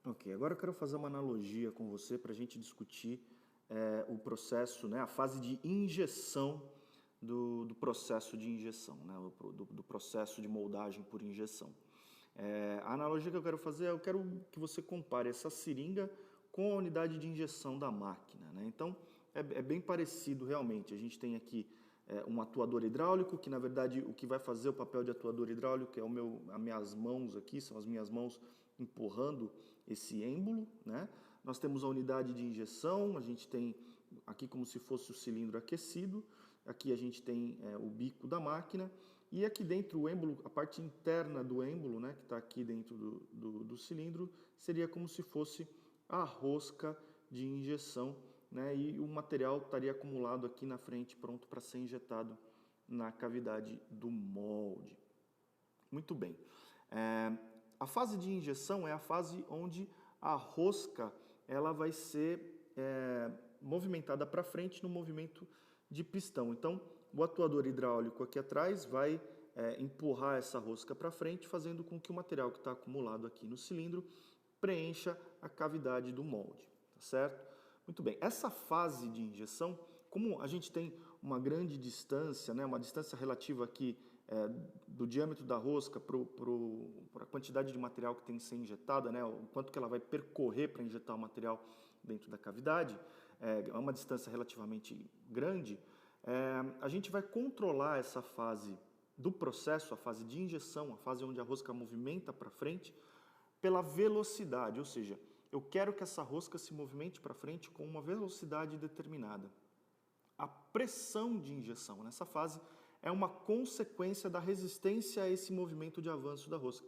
Ok, agora eu quero fazer uma analogia com você para a gente discutir o processo, né, a fase de injeção do processo de injeção, né, do processo de moldagem por injeção. A analogia que eu quero fazer é, eu quero que você compare essa seringa com a unidade de injeção da máquina, né? Então, é bem parecido realmente. A gente tem aqui um atuador hidráulico, que na verdade o que vai fazer o papel de atuador hidráulico é as minhas mãos aqui, são as minhas mãos empurrando esse êmbolo, né? Nós temos a unidade de injeção, a gente tem aqui como se fosse o cilindro aquecido, aqui a gente tem o bico da máquina, e aqui dentro o êmbolo, a parte interna do êmbolo, né, que está aqui dentro do cilindro, seria como se fosse a rosca de injeção, né, e o material estaria acumulado aqui na frente, pronto para ser injetado na cavidade do molde. Muito bem. A fase de injeção é a fase onde a rosca ela vai ser movimentada para frente no movimento de pistão. Então, o atuador hidráulico aqui atrás vai empurrar essa rosca para frente, fazendo com que o material que está acumulado aqui no cilindro preencha a cavidade do molde, tá certo? Muito bem, essa fase de injeção, como a gente tem uma grande distância, né, uma distância relativa aqui do diâmetro da rosca para a quantidade de material que tem que ser injetada, né, o quanto que ela vai percorrer para injetar o material dentro da cavidade, é uma distância relativamente grande, a gente vai controlar essa fase do processo, a fase de injeção, a fase onde a rosca movimenta para frente, pela velocidade, ou seja, eu quero que essa rosca se movimente para frente com uma velocidade determinada. A pressão de injeção nessa fase é uma consequência da resistência a esse movimento de avanço da rosca.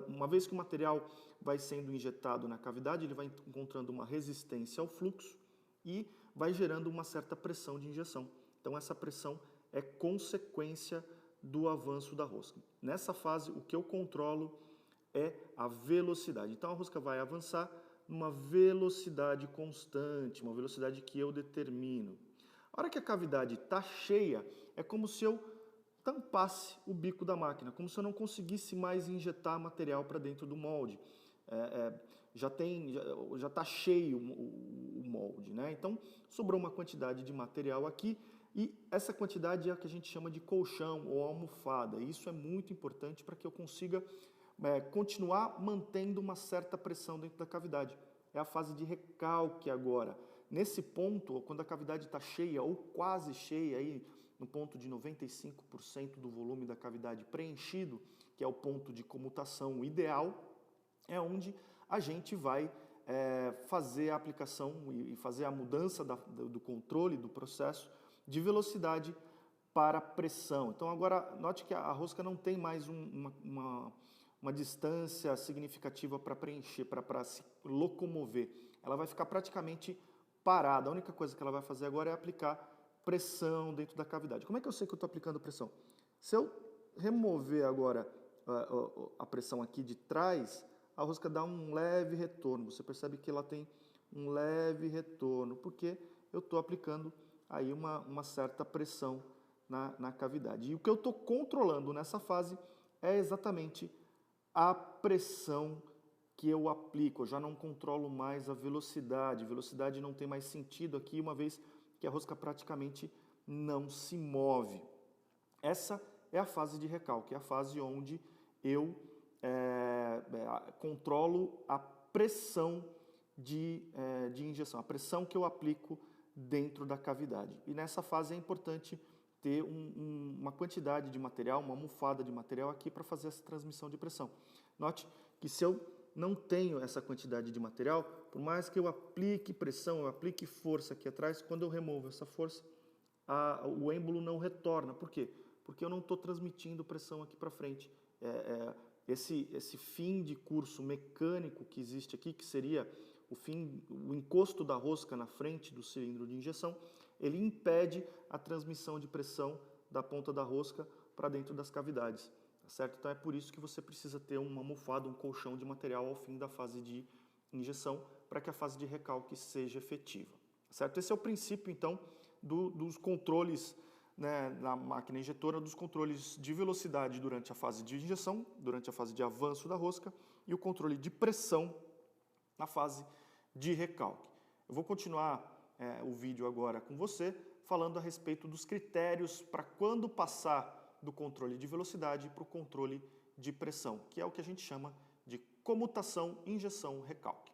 Uma vez que o material vai sendo injetado na cavidade, ele vai encontrando uma resistência ao fluxo e vai gerando uma certa pressão de injeção. Então essa pressão é consequência do avanço da rosca. Nessa fase, o que eu controlo é a velocidade. Então a rosca vai avançar numa velocidade constante, uma velocidade que eu determino. A hora que a cavidade está cheia, é como se eu tampasse o bico da máquina, como se eu não conseguisse mais injetar material para dentro do molde. Já está cheio o molde, né? Então sobrou uma quantidade de material aqui e essa quantidade é a que a gente chama de colchão ou almofada. E isso é muito importante para que eu consiga continuar mantendo uma certa pressão dentro da cavidade. É a fase de recalque agora. Nesse ponto, quando a cavidade está cheia ou quase cheia, aí, no ponto de 95% do volume da cavidade preenchido, que é o ponto de comutação ideal, é onde a gente vai fazer a aplicação e fazer a mudança do controle do processo de velocidade para pressão. Então agora note que a rosca não tem mais uma distância significativa para preencher, para se locomover. Ela vai ficar praticamente parada. A única coisa que ela vai fazer agora é aplicar pressão dentro da cavidade. Como é que eu sei que eu estou aplicando pressão? Se eu remover agora a pressão aqui de trás, a rosca dá um leve retorno. Você percebe que ela tem um leve retorno, porque eu estou aplicando aí uma certa pressão na cavidade. E o que eu estou controlando nessa fase é exatamente a pressão que eu aplico. Eu já não controlo mais a velocidade. A velocidade não tem mais sentido aqui, uma vez que a rosca praticamente não se move. Essa é a fase de recalque, é a fase onde eu controlo a pressão de injeção, a pressão que eu aplico dentro da cavidade. E nessa fase é importante ter uma quantidade de material, uma almofada de material aqui para fazer essa transmissão de pressão. Note que se eu não tenho essa quantidade de material, por mais que eu aplique pressão, eu aplique força aqui atrás, quando eu removo essa força, o êmbolo não retorna. Por quê? Porque eu não estou transmitindo pressão aqui para frente. Esse fim de curso mecânico que existe aqui, que seria o encosto da rosca na frente do cilindro de injeção, ele impede a transmissão de pressão da ponta da rosca para dentro das cavidades. Tá certo? Então é por isso que você precisa ter uma almofada, um colchão de material ao fim da fase de injeção, para que a fase de recalque seja efetiva. Tá certo? Esse é o princípio, então, dos controles, né, na máquina injetora, dos controles de velocidade durante a fase de injeção, durante a fase de avanço da rosca, e o controle de pressão na fase de recalque. Eu vou continuar o vídeo agora com você, falando a respeito dos critérios para quando passar do controle de velocidade para o controle de pressão, que é o que a gente chama de comutação, injeção, recalque.